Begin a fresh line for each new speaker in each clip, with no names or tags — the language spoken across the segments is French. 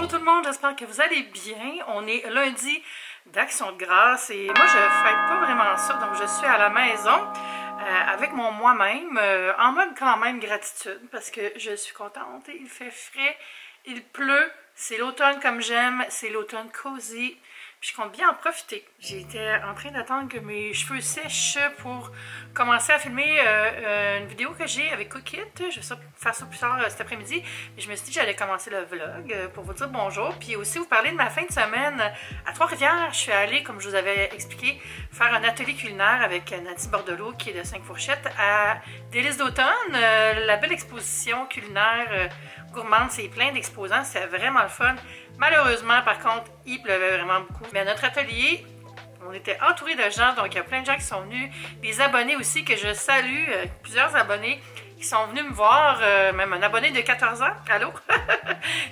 Bonjour tout le monde, j'espère que vous allez bien. On est lundi d'Action de grâce et moi je fête pas vraiment ça, donc je suis à la maison avec mon moi-même en mode quand même gratitude parce que je suis contente. Il fait frais, il pleut, c'est l'automne comme j'aime, c'est l'automne cosy. Puis je compte bien en profiter. J'étais en train d'attendre que mes cheveux sèchent pour commencer à filmer une vidéo que j'ai avec Cookit. Je vais faire ça plus tard cet après-midi. Mais je me suis dit que j'allais commencer le vlog pour vous dire bonjour. Puis aussi vous parler de ma fin de semaine à Trois-Rivières. Je suis allée, comme je vous avais expliqué, faire un atelier culinaire avec Nancy Bordelot qui est de 5 Fourchettes à Délices d'automne. La belle exposition culinaire gourmande. C'est plein d'exposants. C'est vraiment le fun. Malheureusement, par contre, il pleuvait vraiment beaucoup. Mais à notre atelier, on était entouré de gens, donc il y a plein de gens qui sont venus. Des abonnés aussi que je salue, plusieurs abonnés qui sont venus me voir, même un abonné de 14 ans, allô?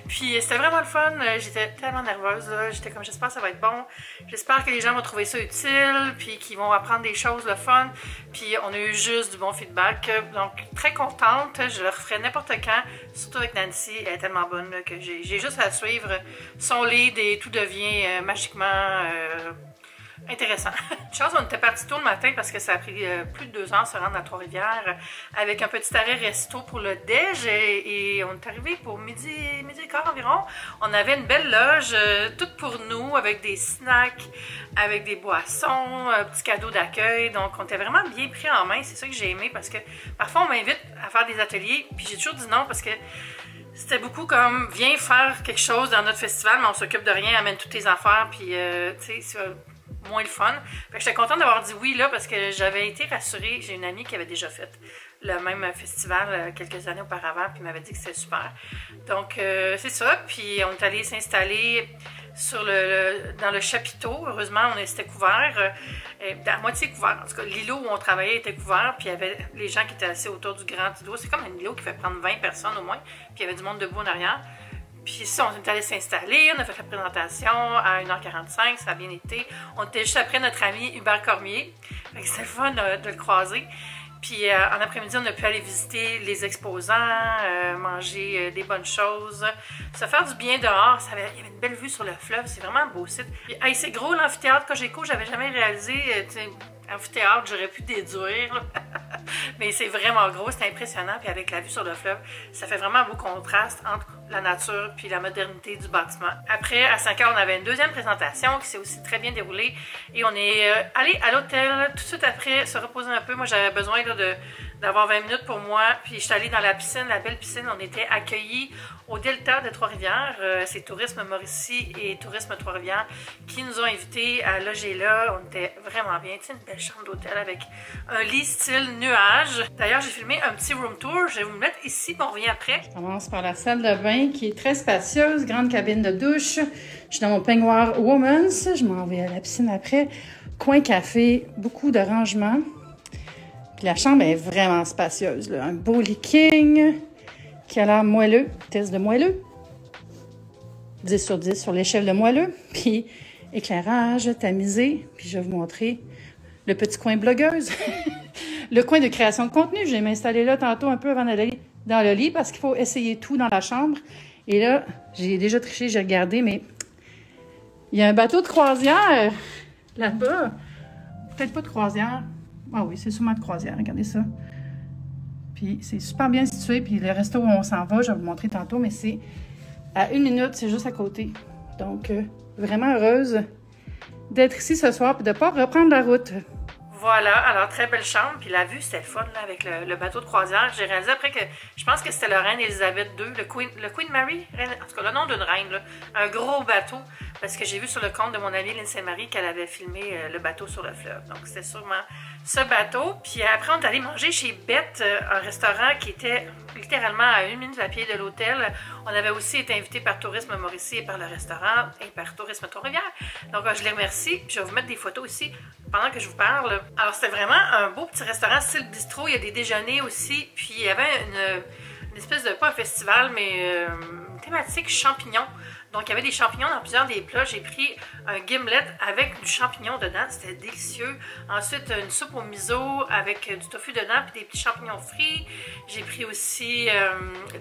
Puis c'était vraiment le fun, j'étais tellement nerveuse, j'étais comme j'espère que ça va être bon, j'espère que les gens vont trouver ça utile, puis qu'ils vont apprendre des choses, le fun, puis on a eu juste du bon feedback, donc très contente, je le referai n'importe quand, surtout avec Nancy, elle est tellement bonne là, que j'ai juste à suivre son lead et tout devient magiquement intéressant. Une chose, on était parti tôt le matin parce que ça a pris plus de 2 heures de se rendre à Trois-Rivières avec un petit arrêt resto pour le déj et on est arrivé pour midi et quart environ. On avait une belle loge, toute pour nous, avec des snacks, avec des boissons, un petit cadeau d'accueil. Donc on était vraiment bien pris en main. C'est ça que j'ai aimé parce que parfois on m'invite à faire des ateliers puis j'ai toujours dit non parce que c'était beaucoup comme viens faire quelque chose dans notre festival mais on s'occupe de rien, amène toutes tes affaires puis tu sais moins le fun. Fait que j'étais contente d'avoir dit oui là parce que j'avais été rassurée. J'ai une amie qui avait déjà fait le même festival quelques années auparavant puis m'avait dit que c'était super. Donc c'est ça. Puis on est allé s'installer sur dans le chapiteau. Heureusement, c'était couvert. À moitié couvert. En tout cas, l'îlot où on travaillait était couvert. Puis il y avait les gens qui étaient assis autour du grand îlot. C'est comme un îlot qui fait prendre 20 personnes au moins. Puis il y avait du monde debout en arrière. Puis ça, on est allé s'installer, on a fait la présentation à 1h45, ça a bien été. On était juste après notre ami Hubert Cormier, c'était le fun de le croiser. Puis en après-midi, on a pu aller visiter les exposants, manger des bonnes choses, se faire du bien dehors. Il y avait une belle vue sur le fleuve, c'est vraiment un beau site. Puis, hey, c'est gros l'amphithéâtre Cogeco, j'avais jamais réalisé. Amphithéâtre, j'aurais pu déduire, mais c'est vraiment gros, c'est impressionnant, puis avec la vue sur le fleuve, ça fait vraiment un beau contraste entre la nature puis la modernité du bâtiment. Après, à 5h, on avait une deuxième présentation qui s'est aussi très bien déroulée, et on est allé à l'hôtel tout de suite après, se reposer un peu. Moi, j'avais besoin d'avoir 20 minutes pour moi, puis je suis allée dans la piscine, la belle piscine. On était accueillis au Delta de Trois-Rivières, c'est Tourisme Mauricie et Tourisme Trois-Rivières qui nous ont invités à loger là. On était vraiment bien, tu sais, une belle chambre d'hôtel avec un lit style nuage. D'ailleurs, j'ai filmé un petit room tour, je vais vous le mettre ici, puis on revient après. Je commence par la salle de bain qui est très spacieuse, grande cabine de douche. Je suis dans mon peignoir Women's, je m'en vais à la piscine après. Coin café, beaucoup de rangements. Puis la chambre est vraiment spacieuse, là. Un beau lit king qui a l'air moelleux, test de moelleux. 10 sur 10 sur l'échelle de moelleux. Puis éclairage tamisé. Puis je vais vous montrer le petit coin blogueuse. Le coin de création de contenu. Je vais m'installer là tantôt un peu avant d'aller dans le lit parce qu'il faut essayer tout dans la chambre. Et là, j'ai déjà triché, j'ai regardé, mais il y a un bateau de croisière là-bas. Peut-être pas de croisière. Ah oui, c'est sûrement de croisière, regardez ça. Puis c'est super bien situé, puis le resto où on s'en va, je vais vous montrer tantôt, mais c'est à 1 minute, c'est juste à côté. Donc, vraiment heureuse d'être ici ce soir, puis de ne pas reprendre la route. Voilà, alors très belle chambre, puis la vue c'était le fun là, avec le bateau de croisière. J'ai réalisé après que je pense que c'était la reine Elisabeth II, le Queen Mary, en tout cas le nom d'une reine, là, un gros bateau, parce que j'ai vu sur le compte de mon amie Lindsay Marie qu'elle avait filmé le bateau sur le fleuve. Donc c'était sûrement ce bateau. Puis après on est allé manger chez Bette, un restaurant qui était littéralement à 1 minute à pied de l'hôtel. On avait aussi été invité par Tourisme Mauricie et par le restaurant et par Tourisme Trois-Rivières. Donc je les remercie. Puis je vais vous mettre des photos ici pendant que je vous parle. Alors c'était vraiment un beau petit restaurant style bistrot. Il y a des déjeuners aussi. Puis il y avait une espèce de, pas un festival, mais une thématique champignons. Donc, il y avait des champignons dans plusieurs des plats. J'ai pris un gimlet avec du champignon dedans. C'était délicieux. Ensuite, une soupe au miso avec du tofu dedans puis des petits champignons frits. J'ai pris aussi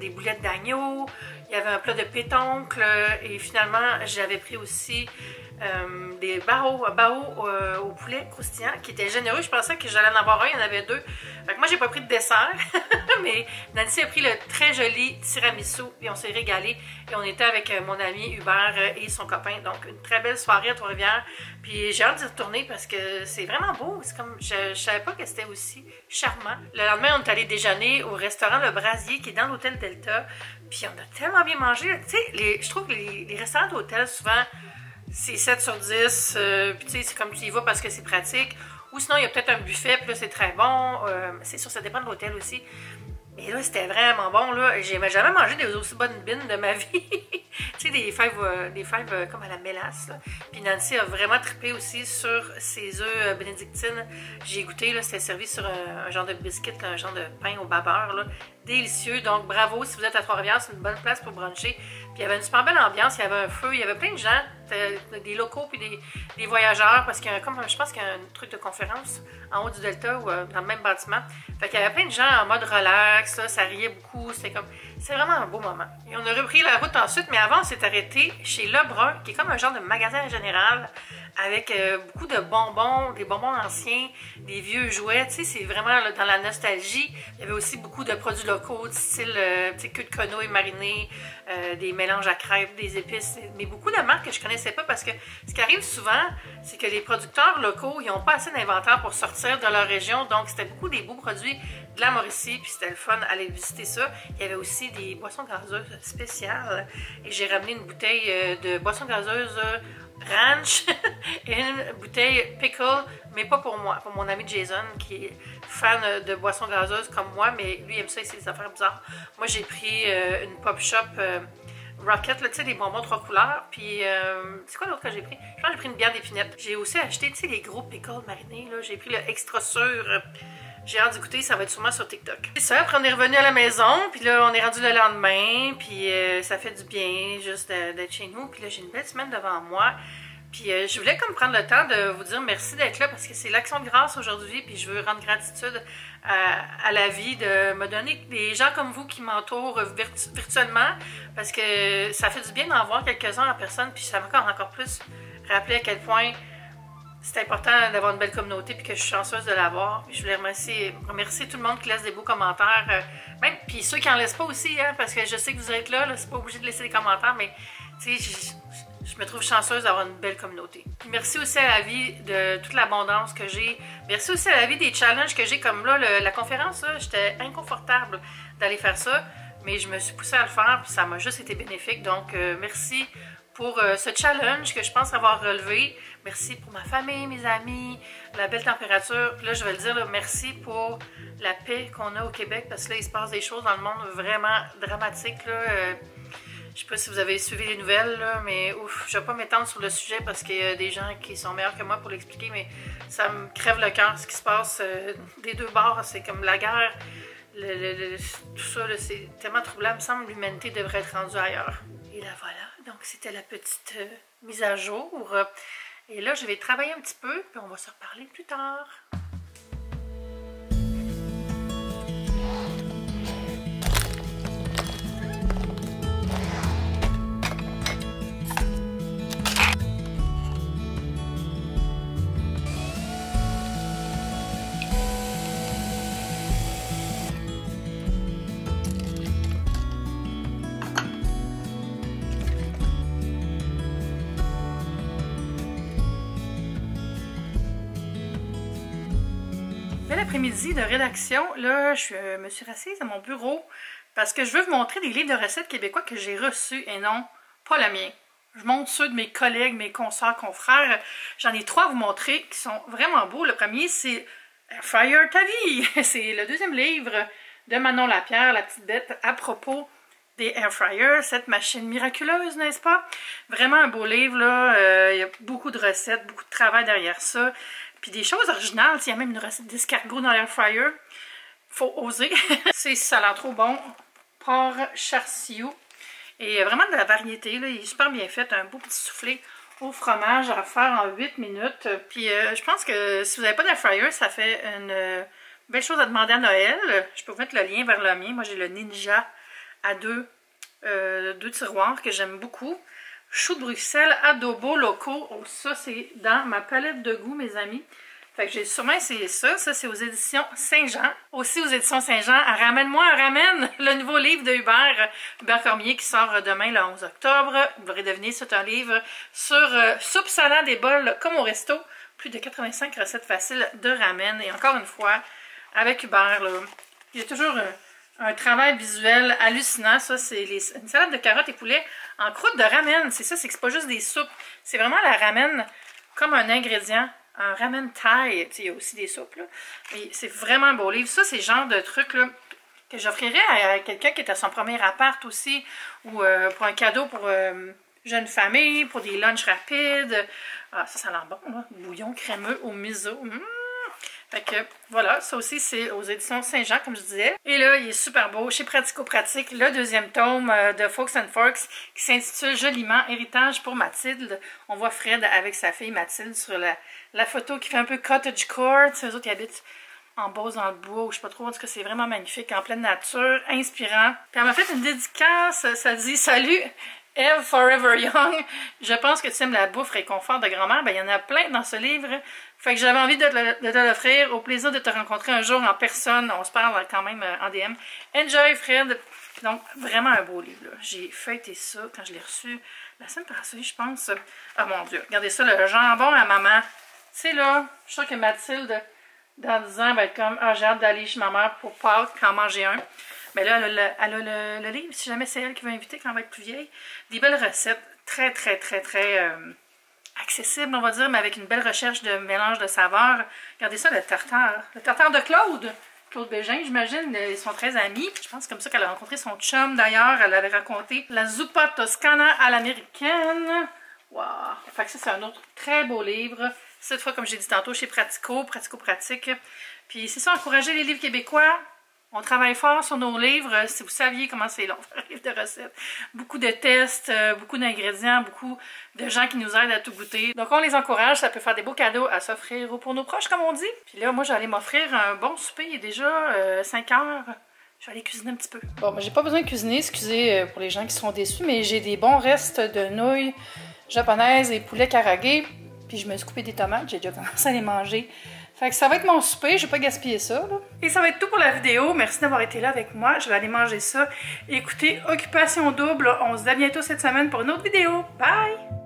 des boulettes d'agneau. Il y avait un plat de pétoncle. Et finalement, j'avais pris aussi des bao au poulet croustillant qui était généreux. Je pensais que j'allais en avoir un, il y en avait deux. Fait que moi, j'ai pas pris de dessert, mais Nancy a pris le très joli tiramisu et on s'est régalé. Et on était avec mon ami Hubert et son copain. Donc, une très belle soirée à Trois-Rivières. Puis j'ai hâte d'y retourner parce que c'est vraiment beau. C'est comme, je savais pas que c'était aussi charmant. Le lendemain, on est allé déjeuner au restaurant Le Brasier qui est dans l'hôtel Delta. Puis on a tellement bien mangé. Tu sais, je trouve que les restaurants d'hôtel, souvent, c'est 7 sur 10, puis tu sais, c'est comme tu y vas parce que c'est pratique. Ou sinon, il y a peut-être un buffet, puis là, c'est très bon. C'est sûr, ça dépend de l'hôtel aussi. Mais là, c'était vraiment bon, là. J'ai jamais mangé des aussi bonnes bines de ma vie. Tu sais, des fèves comme à la mélasse, là. Puis Nancy a vraiment trippé aussi sur ses œufs bénédictines. J'ai goûté, là, c'était servi sur un genre de biscuit, là, un genre de pain au beurre, là. Délicieux. Donc, bravo, si vous êtes à Trois-Rivières, c'est une bonne place pour bruncher. Puis il y avait une super belle ambiance, il y avait un feu, il y avait plein de gens, des locaux puis des voyageurs, parce qu'il y a comme, je pense qu'il y a un truc de conférence en haut du Delta ou dans le même bâtiment. Fait qu'il y avait plein de gens en mode relax, là, ça riait beaucoup, c'est vraiment un beau moment. Et on a repris la route ensuite, mais avant on s'est arrêté chez Lebrun, qui est comme un genre de magasin général, avec beaucoup de bonbons, des bonbons anciens, des vieux jouets, tu sais, c'est vraiment là, dans la nostalgie. Il y avait aussi beaucoup de produits locaux, du style queue de quenouille marinée, des mélanges à crêpes, des épices, mais beaucoup de marques que je connaissais pas parce que ce qui arrive souvent, c'est que les producteurs locaux, ils n'ont pas assez d'inventaire pour sortir de leur région, donc c'était beaucoup des beaux produits de la Mauricie, puis c'était le fun aller visiter ça. Il y avait aussi des boissons gazeuses spéciales et j'ai ramené une bouteille de boissons gazeuses ranch et une bouteille pickle, mais pas pour moi, pour mon ami Jason qui est fan de boissons gazeuses comme moi, mais lui aime ça et ses affaires bizarres. Moi j'ai pris une Pop Shop Rocket, tu sais, des bonbons 3 couleurs, puis c'est quoi l'autre que j'ai pris? Je pense que j'ai pris une bière d'épinette. J'ai aussi acheté, tu sais, les gros pickles marinés, là, j'ai pris le extra sûr. J'ai hâte d'écouter, ça va être sûrement sur TikTok. C'est ça, après on est revenu à la maison, puis là on est rendu le lendemain, puis ça fait du bien juste d'être chez nous. Puis là j'ai une belle semaine devant moi. Puis je voulais comme prendre le temps de vous dire merci d'être là parce que c'est l'Action de grâce aujourd'hui, puis je veux rendre gratitude à la vie de me donner des gens comme vous qui m'entourent virtuellement parce que ça fait du bien d'en voir quelques-uns en personne, puis ça m'a encore plus rappelé à quel point c'est important d'avoir une belle communauté puis que je suis chanceuse de l'avoir. Je voulais remercier tout le monde qui laisse des beaux commentaires, même puis ceux qui en laissent pas aussi, hein, parce que je sais que vous êtes là c'est pas obligé de laisser des commentaires, mais tu sais, je me trouve chanceuse d'avoir une belle communauté. Puis merci aussi à la vie de toute l'abondance que j'ai. Merci aussi à la vie des challenges que j'ai, comme là, la conférence, j'étais inconfortable d'aller faire ça, mais je me suis poussée à le faire, puis ça m'a juste été bénéfique. Donc, merci pour ce challenge que je pense avoir relevé. Merci pour ma famille, mes amis, la belle température. Puis là, je vais le dire, là, merci pour la paix qu'on a au Québec, parce que là, il se passe des choses dans le monde vraiment dramatiques, là. Je sais pas si vous avez suivi les nouvelles, là, mais ouf, je vais pas m'étendre sur le sujet parce qu'il y a des gens qui sont meilleurs que moi pour l'expliquer, mais ça me crève le cœur ce qui se passe des deux bords. C'est comme la guerre, tout ça, c'est tellement troublant. Il me semble que l'humanité devrait être rendue ailleurs. Et là, voilà. Donc, c'était la petite mise à jour. Et là, je vais travailler un petit peu, puis on va se reparler plus tard. Bel après-midi de rédaction. Là, je me suis assise à mon bureau parce que je veux vous montrer des livres de recettes québécois que j'ai reçus et non pas le mien. Je montre ceux de mes collègues, mes consoeurs, confrères. J'en ai 3 à vous montrer qui sont vraiment beaux. Le premier, c'est Air Fryer ta vie. C'est le deuxième livre de Manon Lapierre, la petite bête, à propos des Air Fryers, cette machine miraculeuse, n'est-ce pas? Vraiment un beau livre, là. Il y a beaucoup de recettes, beaucoup de travail derrière ça. Puis des choses originales, il y a même une recette d'escargot dans l'air fryer. Faut oser. C'est ça a l'air trop bon. Porc charsiou. Et vraiment de la variété, là, il est super bien fait, un beau petit soufflé au fromage à faire en 8 minutes. Puis je pense que si vous n'avez pas d'air fryer, ça fait une belle chose à demander à Noël. Je peux vous mettre le lien vers le mien. Moi j'ai le Ninja à deux tiroirs que j'aime beaucoup. Choux de Bruxelles, adobo locaux. Oh, ça c'est dans ma palette de goût, mes amis. Fait que j'ai sûrement essayé ça. Ça, c'est aux éditions Saint-Jean. Aussi aux éditions Saint-Jean, Ramène-moi un ramène, le nouveau livre de Hubert Cormier qui sort demain le 11 octobre. Vous l'aurez deviné, c'est un livre sur soupe, salade et bol comme au resto. Plus de 85 recettes faciles de ramen. Et encore une fois, avec Hubert, là, il y a toujours un travail visuel hallucinant. Ça, c'est une salade de carottes et poulet en croûte de ramen. C'est ça, c'est que c'est pas juste des soupes. C'est vraiment la ramen comme un ingrédient. Un ramen Thai, il y a aussi des soupes, là. Mais c'est vraiment un beau livre. Ça, c'est le genre de truc là, que j'offrirais à quelqu'un qui est à son premier appart aussi, ou pour un cadeau pour jeune famille, pour des lunchs rapides. Ah, ça a l'air bon, là. Bouillon crémeux au miso. Fait que voilà, ça aussi c'est aux éditions Saint-Jean, comme je disais. Et là, il est super beau, chez Pratico-Pratique, le deuxième tome de Folks and Forks qui s'intitule joliment Héritage pour Mathilde. On voit Fred avec sa fille Mathilde sur la photo qui fait un peu cottage court. C'est eux autres qui habitent en Beauce dans le bois, ou je sais pas trop, en tout cas c'est vraiment magnifique, en pleine nature, inspirant. Puis elle m'a fait une dédicace, ça dit « Salut !» Eve Forever Young, je pense que tu aimes la bouffe et confort de grand-mère. Ben, il y en a plein dans ce livre. Fait que j'avais envie de te l'offrir. Au plaisir de te rencontrer un jour en personne. On se parle quand même en DM. Enjoy, Fred. Donc, vraiment un beau livre. J'ai feuilleté ça quand je l'ai reçu la semaine passée, je pense. Ah mon Dieu, regardez ça, le jambon à maman. Tu sais, là, je suis sûre que Mathilde, dans 10 ans, va être comme « Ah, j'ai hâte d'aller chez ma mère pour Pâques, en manger un. » Mais là, elle a le livre, si jamais c'est elle qui va inviter quand elle va être plus vieille. Des belles recettes, très accessibles, on va dire, mais avec une belle recherche de mélange de saveurs. Regardez ça, le tartare de Claude Bégin, j'imagine, ils sont très amis. Je pense comme ça qu'elle a rencontré son chum, d'ailleurs. Elle avait raconté la zuppa toscana à l'américaine. Wow! Fait que ça, c'est un autre très beau livre. Cette fois, comme j'ai dit tantôt, chez Pratico-Pratique. Puis c'est ça, encourager les livres québécois. On travaille fort sur nos livres. Si vous saviez comment c'est long, faire un livre de recettes. Beaucoup de tests, beaucoup d'ingrédients, beaucoup de gens qui nous aident à tout goûter. Donc on les encourage, ça peut faire des beaux cadeaux à s'offrir ou pour nos proches, comme on dit. Puis là, moi, j'allais m'offrir un bon souper. Il est déjà 5 heures. Je vais aller cuisiner un petit peu. Bon, mais j'ai pas besoin de cuisiner, excusez pour les gens qui seront déçus, mais j'ai des bons restes de nouilles japonaises et poulet karaage. Puis je me suis coupé des tomates, j'ai déjà commencé à les manger. Fait que ça va être mon souper, je vais pas gaspiller ça, là. Et ça va être tout pour la vidéo. Merci d'avoir été là avec moi. Je vais aller manger ça. Écoutez, Occupation Double. On se dit à bientôt cette semaine pour une autre vidéo. Bye!